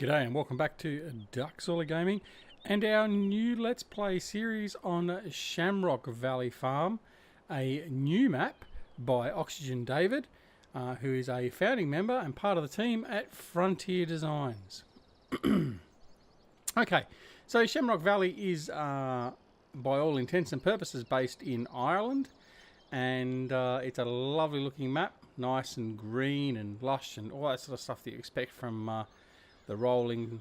G'day and welcome back to Duckzorly Gaming and our new Let's Play series on Shamrock Valley Farm, a new map by OxygenDavid, who is a founding member and part of the team at Frontier Designs. Okay, so Shamrock Valley is, by all intents and purposes, based in Ireland, and it's a lovely looking map, nice and green and lush and all that sort of stuff that you expect from the rolling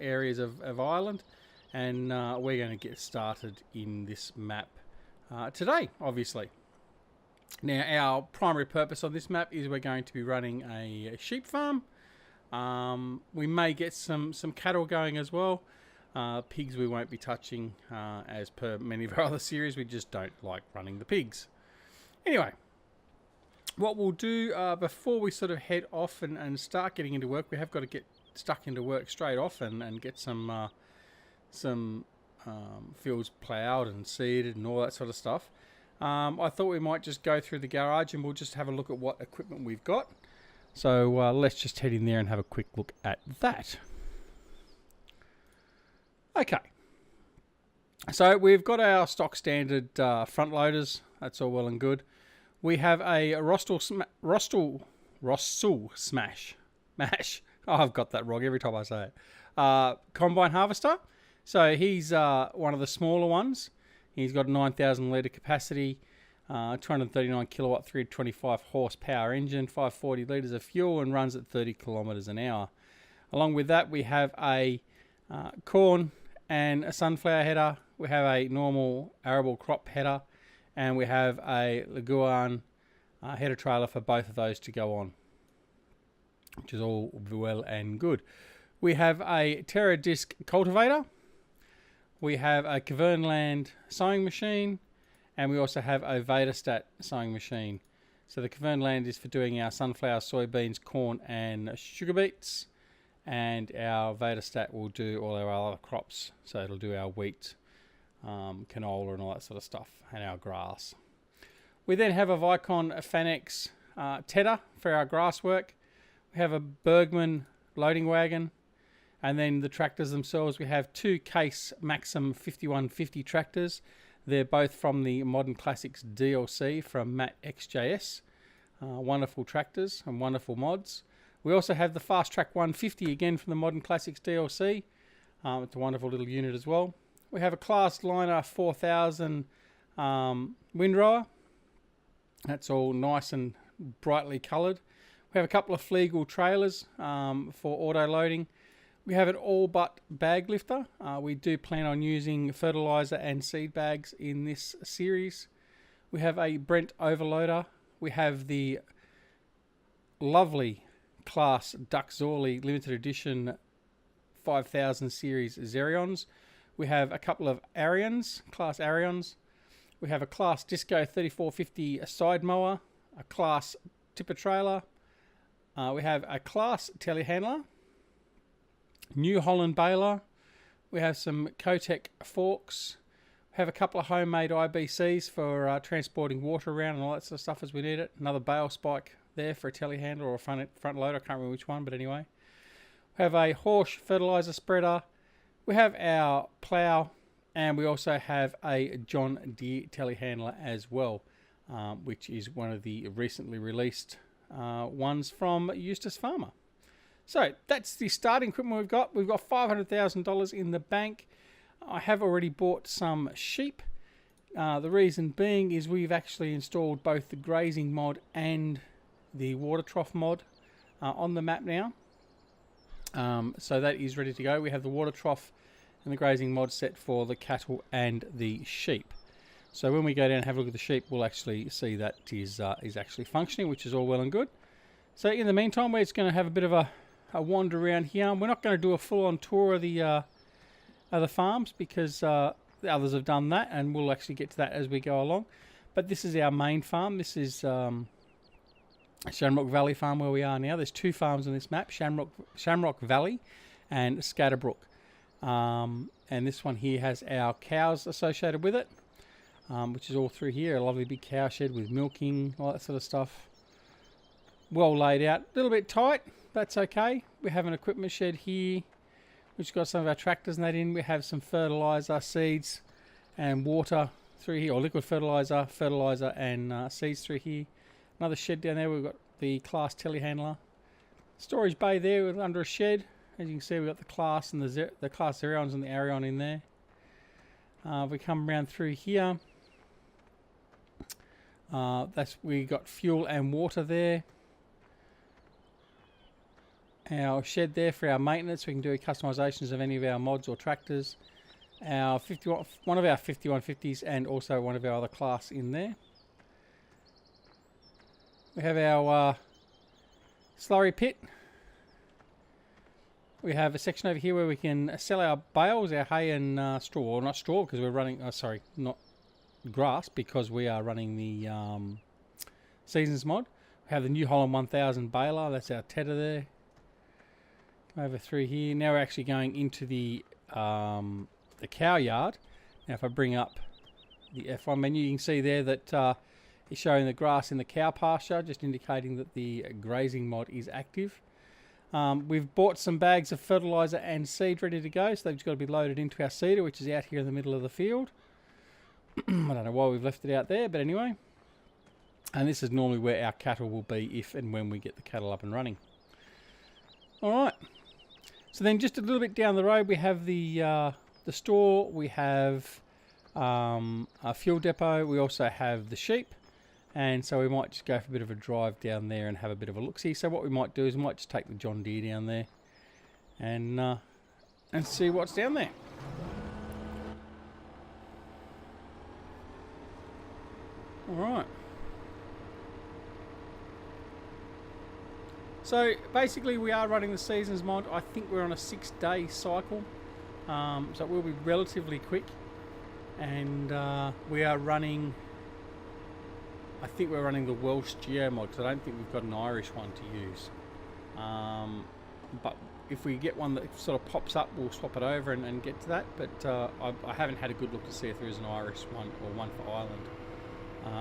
areas of Ireland, and we're going to get started in this map today, obviously. Now, our primary purpose on this map is we're going to be running a sheep farm. We may get some cattle going as well. Pigs we won't be touching, as per many of our other series. We just don't like running the pigs. Anyway, what we'll do before we sort of head off and start getting into work, we have got to get stuck into work straight off and get some fields ploughed and seeded and all that sort of stuff. I thought we might just go through the garage and we'll just have a look at what equipment we've got. So let's just head in there and have a quick look at that. Okay, so we've got our stock standard front loaders. That's all well and good. We have a Rostel Smash. Oh, I've got that wrong every time I say it. Combine harvester. So he's one of the smaller ones. He's got a 9,000 litre capacity, 239 kilowatt, 325 horsepower engine, 540 litres of fuel, and runs at 30 kilometres an hour. Along with that, we have a corn and a sunflower header. We have a normal arable crop header, and we have a Leguan header trailer for both of those to go on, which is all well and good. We have a Terra Disc cultivator. We have a Kavernland sowing machine, and we also have a Vadastat sowing machine. So the Kavernland is for doing our sunflower, soybeans, corn, and sugar beets, and our Vadastat will do all our other crops. So it'll do our wheat, canola, and all that sort of stuff, and our grass. We then have a Vicon Fanex tedder for our grass work. We have a Bergman loading wagon, and then the tractors themselves, we have two Case Maxim 5150 tractors. They're both from the Modern Classics DLC from Matt XJS. Wonderful tractors and wonderful mods. We also have the Fast Track 150 again from the Modern Classics DLC. It's a wonderful little unit as well. We have a Class Liner 4000 windrower. That's all nice and brightly coloured. We have a couple of Flegel trailers for auto loading. We have an all but bag lifter. We do plan on using fertiliser and seed bags in this series. We have a Brent overloader. We have the lovely class Duckzorly limited edition 5000 series Zerions. We have a couple of Arions, class Arions. We have a class Disco 3450 side mower, a class tipper trailer. We have a class telehandler, New Holland baler. We have some Kotec forks. We have a couple of homemade IBCs for transporting water around and all that sort of stuff as we need it. Another bale spike there for a telehandler or a front loader. I can't remember which one, but anyway. We have a Horsch fertiliser spreader. We have our plough, and we also have a John Deere telehandler as well, which is one of the recently released ones from Eustace Pharmer. So that's the starting equipment we've got. We've got $500,000 in the bank. I have already bought some sheep. The reason being is we've actually installed both the grazing mod and the water trough mod on the map now. So that is ready to go. We have the water trough and the grazing mod set for the cattle and the sheep. So when we go down and have a look at the sheep, we'll actually see that is actually functioning, which is all well and good. So in the meantime, we're just going to have a bit of a wander around here. We're not going to do a full-on tour of the other farms because the others have done that, and we'll actually get to that as we go along. But this is our main farm. This is Shamrock Valley Farm where we are now. There's two farms on this map, Shamrock Valley and Scatterbrook. And this one here has our cows associated with it, which is all through here. A lovely big cow shed with milking, all that sort of stuff. Well laid out. A little bit tight, that's okay. We have an equipment shed here, which got some of our tractors and that in. We have some fertilizer, seeds, and water through here, or liquid fertilizer, and seeds through here. Another shed down there. We've got the class telehandler. Storage bay there under a shed. As you can see, we've got the class and the class Zerions and the Arion in there. We come around through here. We got fuel and water there. Our shed there for our maintenance. We can do customizations of any of our mods or tractors. One of our 5150s and also one of our other class in there. We have our slurry pit. We have a section over here where we can sell our bales, our hay and straw. Or not straw because we're running, not grass because we are running the Seasons mod. We have the New Holland 1000 baler. That's our tedder there. Over through here. Now we're actually going into the cow yard. Now if I bring up the F1 menu, you can see there that it's showing the grass in the cow pasture, just indicating that the grazing mod is active. We've bought some bags of fertilizer and seed ready to go, so they've just got to be loaded into our seeder, which is out here in the middle of the field. I don't know why we've left it out there, but anyway. And this is normally where our cattle will be if and when we get the cattle up and running. Alright, so then just a little bit down the road we have the store, we have a fuel depot, we also have the sheep. And so we might just go for a bit of a drive down there and have a bit of a look-see. So what we might do is we might just take the John Deere down there and see what's down there. All right. So basically we are running the Seasons mod. I think we're on a 6-day cycle. So it will be relatively quick. And we are running... I think we're running the Welsh Geo mod, because I don't think we've got an Irish one to use. But if we get one that sort of pops up, we'll swap it over and get to that. But I haven't had a good look to see if there is an Irish one or one for Ireland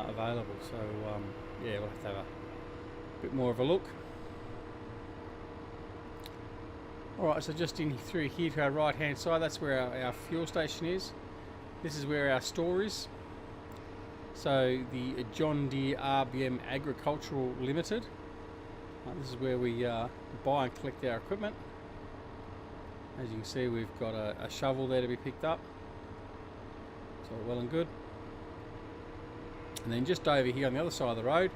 available. So yeah, we'll have to have a bit more of a look. Alright, so just in through here to our right hand side, that's where our fuel station is. This is where our store is. So the John Deere RBM Agricultural Limited. This is where we buy and collect our equipment. As you can see, we've got a shovel there to be picked up. It's all well and good. And then just over here on the other side of the road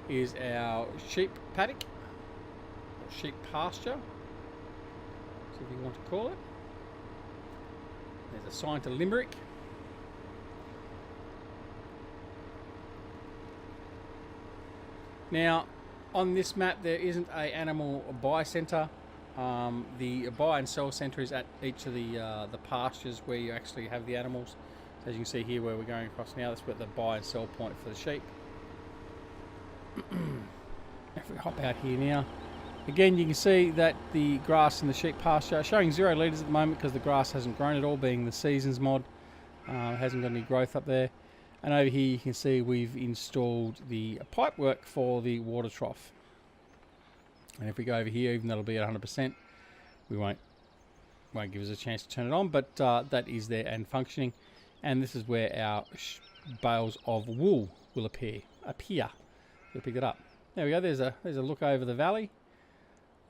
is our sheep paddock, or sheep pasture, so if you want to call it. There's a sign to Limerick. Now, on this map, there isn't an animal buy centre. The buy and sell centre is at each of the pastures where you actually have the animals. So as you can see here, where we're going across now, that's where the buy and sell point for the sheep. If we hop out here now, again, you can see that the grass in the sheep pasture are showing 0 litres at the moment because the grass hasn't grown at all, being the Seasons mod. Hasn't got any growth up there. And over here you can see we've installed the pipe work for the water trough. And if we go over here, even though it'll be at 100%, we won't give us a chance to turn it on, but that is there and functioning. And this is where our bales of wool will appear. We'll pick it up. There we go. There's a look over the valley.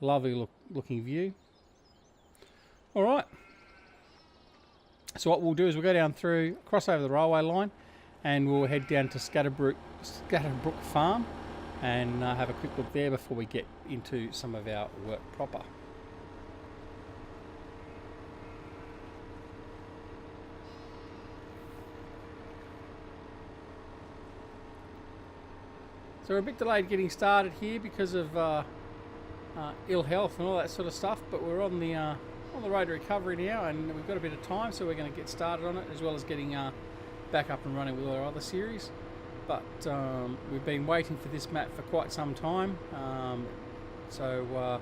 Lovely looking view. All right. So what we'll do is we'll go down through, cross over the railway line, and we'll head down to Scatterbrook Farm and have a quick look there before we get into some of our work proper. So we're a bit delayed getting started here because of ill health and all that sort of stuff, but we're on the road to recovery now, and we've got a bit of time, so we're going to get started on it, as well as getting back up and running with all our other series. But we've been waiting for this map for quite some time, so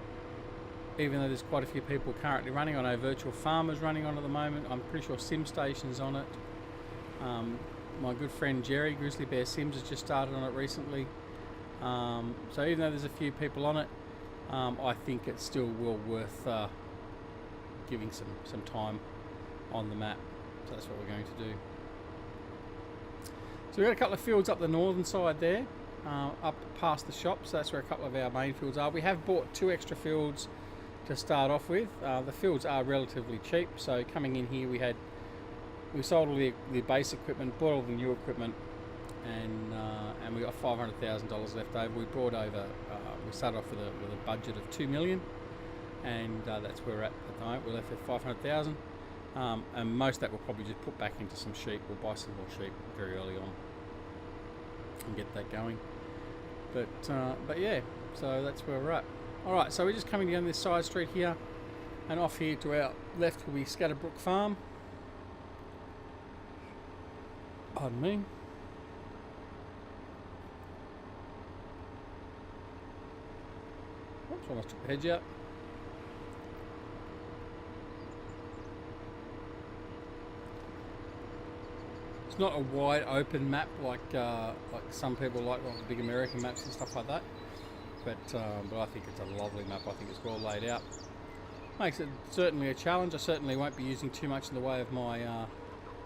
even though there's quite a few people currently running, I know Virtual Farmer's running on at the moment. I'm pretty sure SimStation's on it. My good friend Jerry, Grizzly Bear Sims, has just started on it recently. So even though there's a few people on it, I think it's still well worth giving some time on the map. So that's what we're going to do. So we've got a couple of fields up the northern side there, up past the shop, so that's where a couple of our main fields are. We have bought 2 extra fields to start off with. The fields are relatively cheap, so coming in here we sold all the base equipment, bought all the new equipment, and we got $500,000 left over. We brought over, we started off with a budget of $2 million, and that's where we're at the moment. We're left with $500,000. And most of that we'll probably just put back into some sheep. We'll buy some more sheep very early on and get that going. But yeah, so that's where we're at. Alright, so we're just coming down this side street here, and off here to our left will be Scatterbrook Farm. Pardon me. Oops, almost took the hedge out. It's not a wide open map like some people like the big American maps and stuff like that, but I think it's a lovely map. I think it's well laid out. Makes it certainly a challenge. I certainly won't be using too much in the way of my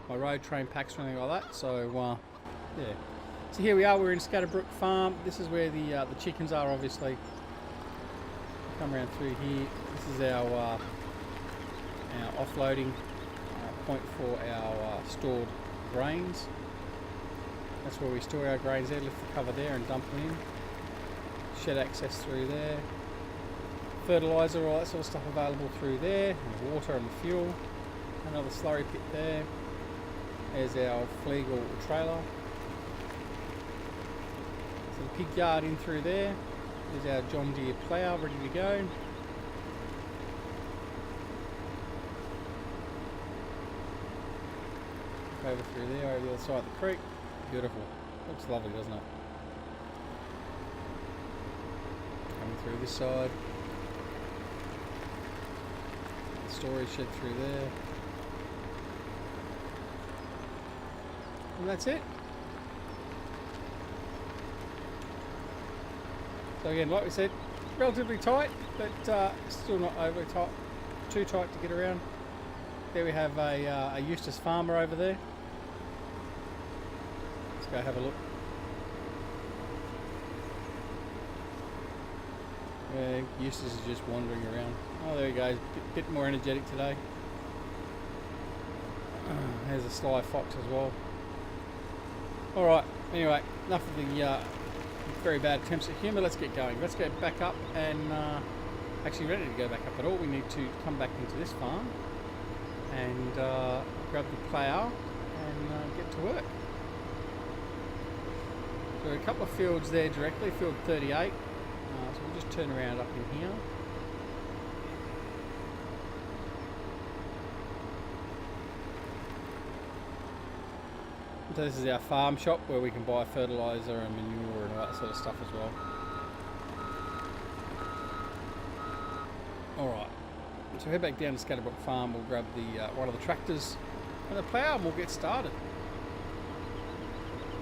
my road train packs or anything like that. So yeah. So here we are. We're in Scatterbrook Farm. This is where the chickens are. Obviously, come around through here. This is our offloading point for our stored grains. That's where we store our grains there. Lift the cover there and dump them in. Shed access through there. Fertiliser, all that sort of stuff available through there. And water and fuel. Another slurry pit there. There's our Flegel trailer. Some pig yard in through there. There's our John Deere plough ready to go. Over through there, over the other side of the creek. Beautiful. Looks lovely, doesn't it? Coming through this side. The storage shed through there. And that's it. So again, like we said, relatively tight, but still not overly tight, too tight to get around. There we have a Eustace Pharmer over there. Let's go have a look. Yeah, Eustace is just wandering around. Oh, there he goes. Bit more energetic today. There's a sly fox as well. Alright, anyway, enough of the very bad attempts at humour. Let's get going. Let's get back up and actually ready to go back up at all. We need to come back into this farm and grab the plough and get to work. So a couple of fields there directly, field 38. So we'll just turn around up in here. So this is our farm shop where we can buy fertiliser and manure and all that sort of stuff as well. Alright, so head back down to Scatterbrook Farm, we'll grab the one of the tractors and the plough and we'll get started.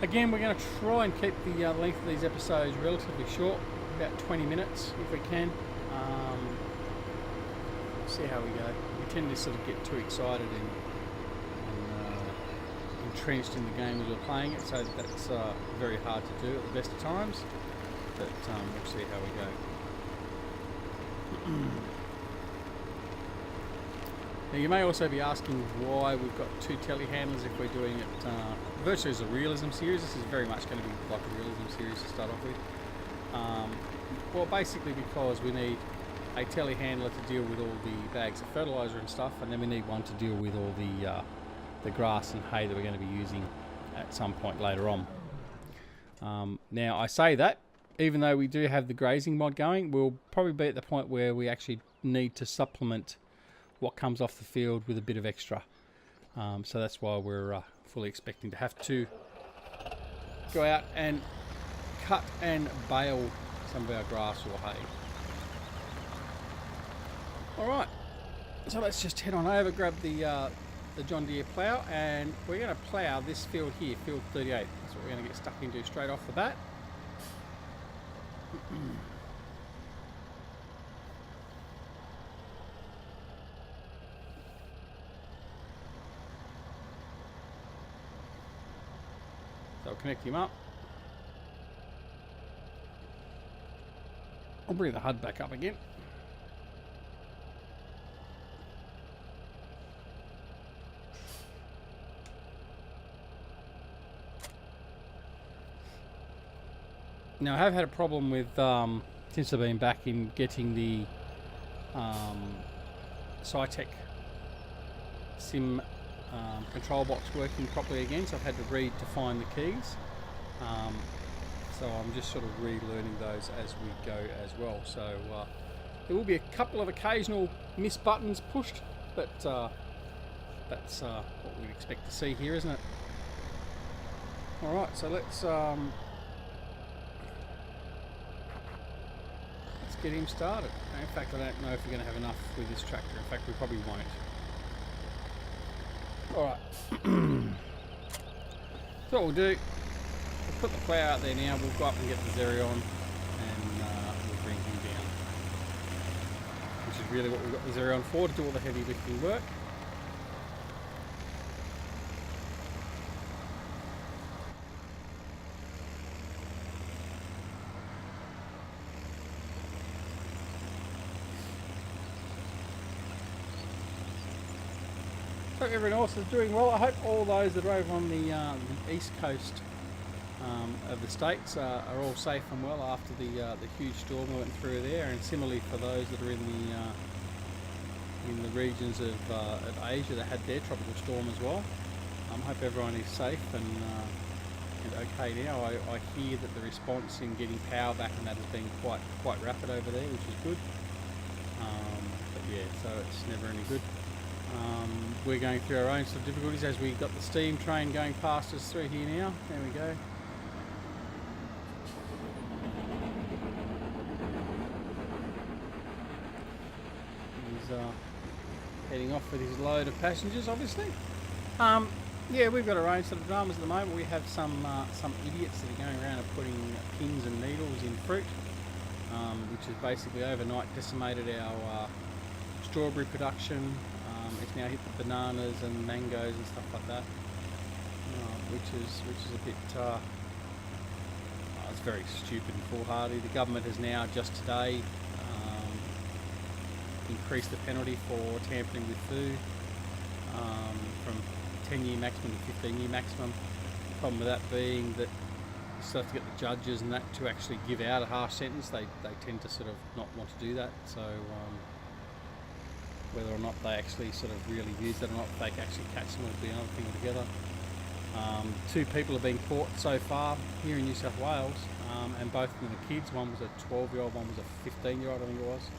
Again, we're going to try and keep the length of these episodes relatively short, about 20 minutes if we can. See how we go. We tend to sort of get too excited and entrenched in the game as we're playing it, so that's very hard to do at the best of times, but we'll see how we go. Now you may also be asking why we've got 2 telehandlers if we're doing it virtually as a realism series. This is very much going to be like a realism series to start off with. Well, basically because we need a telehandler to deal with all the bags of fertiliser and stuff, and then we need one to deal with all the grass and hay that we're going to be using at some point later on. Now I say that, even though we do have the grazing mod going, we'll probably be at the point where we actually need to supplement what comes off the field with a bit of extra. So that's why we're fully expecting to have to go out and cut and bale some of our grass or hay. Alright, so let's just head on over, grab the John Deere plough, and we're going to plough this field here, field 38. That's what we're going to get stuck into straight off the bat. I'll connect him up. I'll bring the HUD back up again. Now I have had a problem with, since I've been back, in getting the Cytec sim control box working properly again, so I've had to redefine the keys. So I'm just sort of relearning those as we go as well. So there will be a couple of occasional miss buttons pushed, but that's what we'd expect to see here, isn't it? Alright, so let's get him started. In fact, I don't know if we're going to have enough with this tractor. In fact, we probably won't. Alright. So what we'll do, we'll put the plough out there now. We'll go up and get the Zerion, and we'll bring him down. Which is really what we've got the Zerion for, to do all the heavy lifting work. Hope everyone else is doing well. I hope all those that are over on the east coast of the states are all safe and well after the huge storm we went through there, and similarly for those that are in the regions of Asia that had their tropical storm as well. I hope everyone is safe and okay now. I hear that the response in getting power back and that has been quite rapid over there, which is good. But yeah, so it's never any good. We're going through our own sort of difficulties as we got the steam train going past us through here now. There we go. He's heading off with his load of passengers, obviously. Yeah, we've got our own sort of dramas at the moment. We have some idiots that are going around and putting pins and needles in fruit, which has basically overnight decimated our strawberry production. It's now hit the bananas and mangoes and stuff like that, which is a bit it's very stupid and foolhardy. The government has now just today increased the penalty for tampering with food from 10-year maximum to 15-year maximum. The problem with that being that you still have to get the judges and that to actually give out a harsh sentence. They tend to sort of not want to do that. So whether or not they actually sort of really use that or not, if they can actually catch them will be another thing altogether. 2 people have been caught so far here in New South Wales, and both of them are kids. One was a 12-year-old, one was a 15-year-old, I think it was,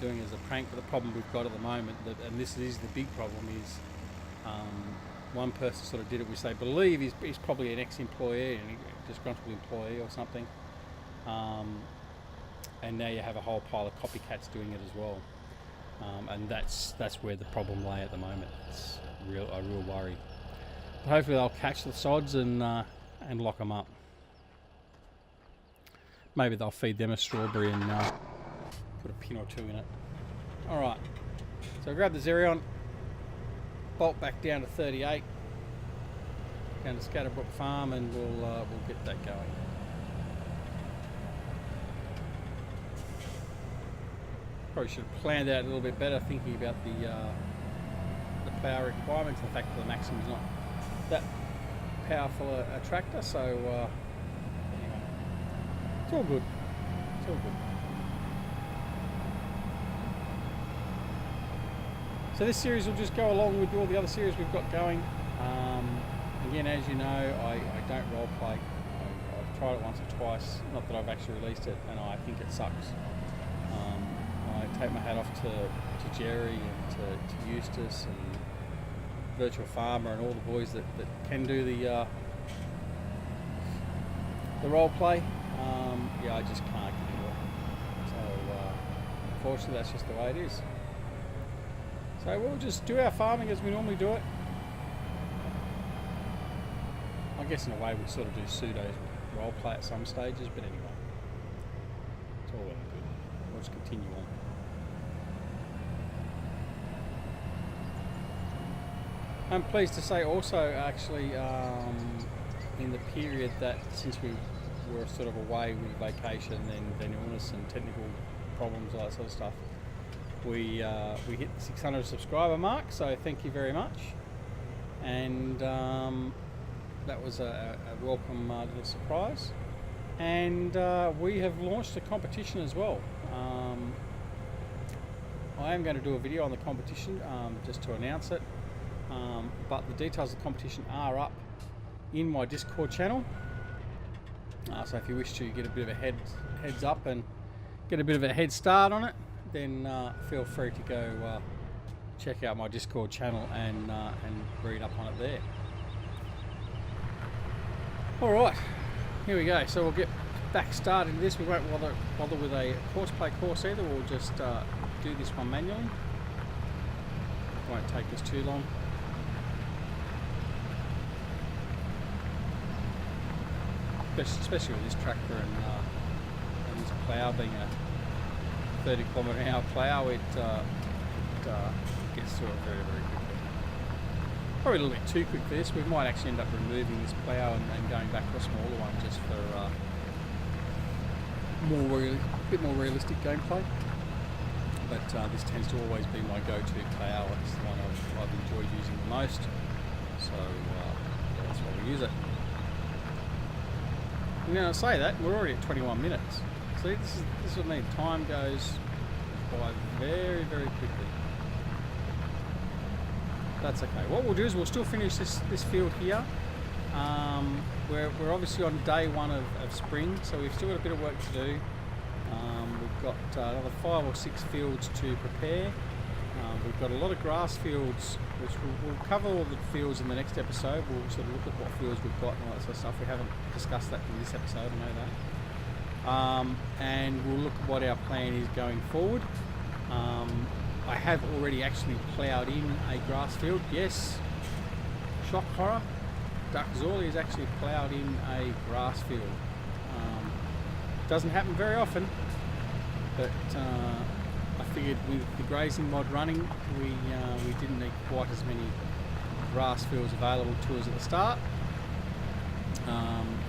doing it as a prank. But the problem we've got at the moment, and this is the big problem, is one person sort of did it, which they believe is probably an ex-employee, a disgruntled employee or something, and now you have a whole pile of copycats doing it as well. And that's where the problem lay at the moment. It's a real worry. But hopefully they'll catch the sods and lock them up. Maybe they'll feed them a strawberry and put a pin or 2 in it. All right. So grab the Zerion, bolt back down to 38, down to Scatterbrook Farm, and we'll get that going. Probably should have planned out a little bit better, thinking about the power requirements and the fact that the Maxim's not that powerful a tractor. So anyway, it's all good. It's all good. So this series will just go along with all the other series we've got going. Again, as you know, I don't role play. I've tried it once or twice. Not that I've actually released it, and I think it sucks. I take my hat off to Jerry and to Eustace and Virtual Farmer and all the boys that can do the role play. Yeah, I just can't get into it. So unfortunately, that's just the way it is. So we'll just do our farming as we normally do it. I guess in a way we sort of do pseudo role play at some stages, but anyway, it's all well and good. We'll just continue on. I'm pleased to say also, actually, in the period that since we were sort of away with vacation, then illness and technical problems, all that sort of stuff, we hit the 600 subscriber mark. So thank you very much, and that was a welcome little surprise. And we have launched a competition as well. I am going to do a video on the competition just to announce it, but the details of the competition are up in my Discord channel. So if you wish to get a bit of a heads up and get a bit of a head start on it, then feel free to go check out my Discord channel and read up on it there. All right, here we go. So we'll get back started in this. We won't bother with a course either. We'll just do this one manually. Won't take us too long. Especially with this tractor and this plough being a 30 km/h plough, it gets through it very, very quickly. Probably a little bit too quick for this. We might actually end up removing this plough and going back to a smaller one just for a bit more realistic gameplay. But this tends to always be my go-to plough. It's the one I've enjoyed using the most. So yeah, that's why we use it. And now I say that, we're already at 21 minutes. See, this is what I mean. Time goes by very, very quickly. That's okay. What we'll do is we'll still finish this field here. We're obviously on day one of spring, so we've still got a bit of work to do. We've got another 5 or 6 fields to prepare. We've got a lot of grass fields, which we'll cover all the fields in the next episode. We'll sort of look at what fields we've got and all that sort of stuff. We haven't discussed that in this episode, I know that. And we'll look at what our plan is going forward. I have already actually ploughed in a grass field. Yes, shock horror. Duckzorly is actually ploughed in a grass field. Doesn't happen very often, but I figured with the grazing mod running, we didn't need quite as many grass fields available to us at the start,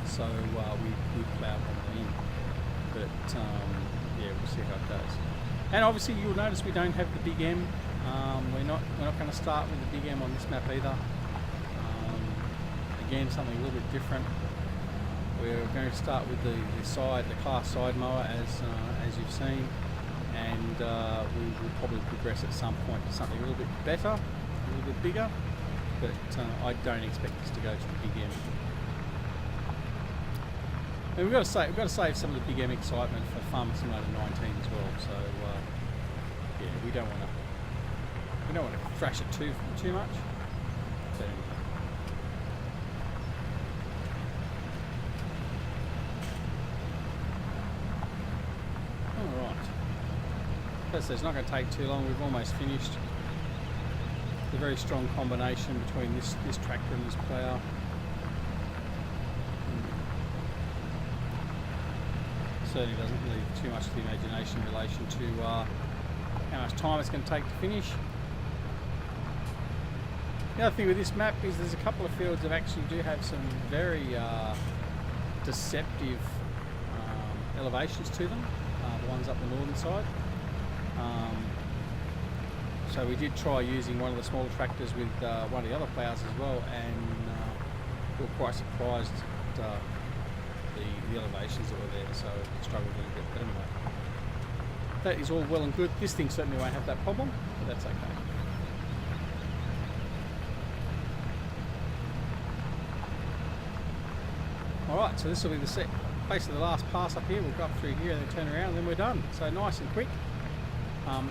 so we ploughed them in. But yeah, we'll see how it goes. And obviously, you'll notice we don't have the big M. We're not going to start with the big M on this map either. Again, something a little bit different. We're going to start with the class side mower as you've seen, and we will probably progress at some point to something a little bit better, a little bit bigger, but I don't expect us to go to the big M. And we've got to save some of the big M excitement for Farming Simulator 19 as well. So yeah, we don't want to thrash it too much. But anyway. It's not going to take too long. We've almost finished. It's a very strong combination between this tractor and this plough. Certainly doesn't leave too much to the imagination in relation to how much time it's going to take to finish. The other thing with this map is there's a couple of fields that actually do have some very deceptive elevations to them. The ones up the northern side. So we did try using one of the smaller tractors with one of the other ploughs as well, and we were quite surprised at the elevations that were there, so it struggled a little bit. But anyway, that is all well and good. This thing certainly won't have that problem, but that's okay. Alright, so this will be basically the last pass up here. We'll go up through here and then turn around and then we're done. So nice and quick.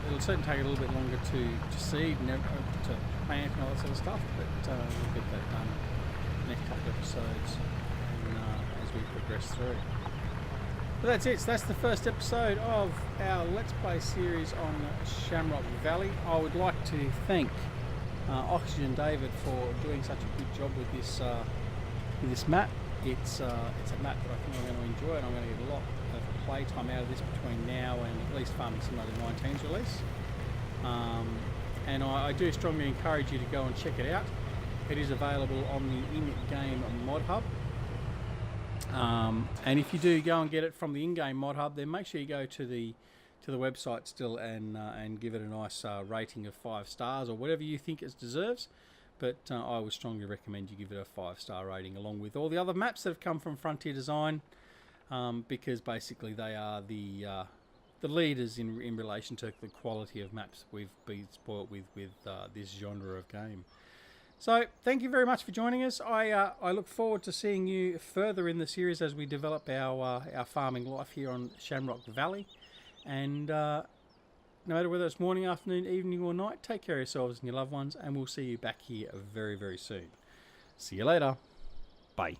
It'll certainly take a little bit longer to seed and to plant and all that sort of stuff, but we'll get that done in the next couple of episodes and, as we progress through. But that's it. So that's the first episode of our Let's Play series on Shamrock Valley. I would like to thank OxygenDavid for doing such a good job with this map. It's a map that I think I'm going to enjoy, and I'm going to get a lot of play time out of this between now and at least Farming Simulator 19's release. And I do strongly encourage you to go and check it out. It is available on the in-game mod hub. And if you do go and get it from the in-game mod hub, then make sure you go to the website still and give it a nice rating of 5 stars or whatever you think it deserves. But I would strongly recommend you give it a 5-star rating along with all the other maps that have come from Frontier Design, because basically they are the leaders in relation to the quality of maps we've been spoilt with this genre of game. So thank you very much for joining us. I look forward to seeing you further in the series as we develop our farming life here on Shamrock Valley. And no matter whether it's morning, afternoon, evening or night, take care of yourselves and your loved ones, and we'll see you back here very, very soon. See you later. Bye.